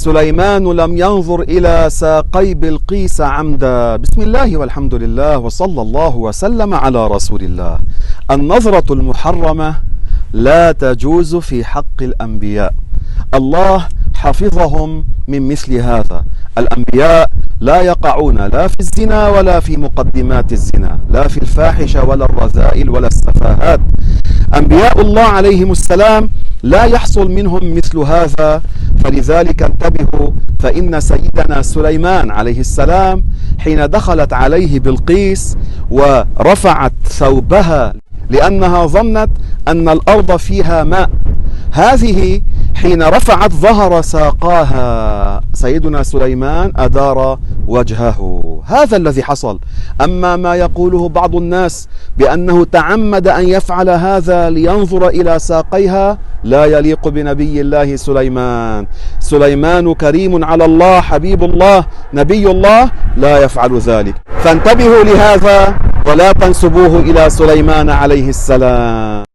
سليمان لم ينظر إلى ساقي بلقيس عمدا. بسم الله والحمد لله وصلى الله وسلم على رسول الله. النظرة المحرمة لا تجوز في حق الأنبياء، الله حفظهم من مثل هذا. الأنبياء لا يقعون لا في الزنا ولا في مقدمات الزنا، لا في الفاحشة ولا الرذائل ولا السفاهات. أنبياء الله عليهم السلام لا يحصل منهم مثل هذا، فلذلك انتبهوا. فإن سيدنا سليمان عليه السلام حين دخلت عليه بلقيس ورفعت ثوبها لأنها ظنت أن الأرض فيها ماء، هذه حين رفعت ظهر ساقاها سيدنا سليمان أدار وجهه. هذا الذي حصل. أما ما يقوله بعض الناس بأنه تعمد أن يفعل هذا لينظر إلى ساقيها لا يليق بنبي الله سليمان. سليمان كريم على الله، حبيب الله، نبي الله، لا يفعل ذلك. فانتبهوا لهذا ولا تنسبوه إلى سليمان عليه السلام.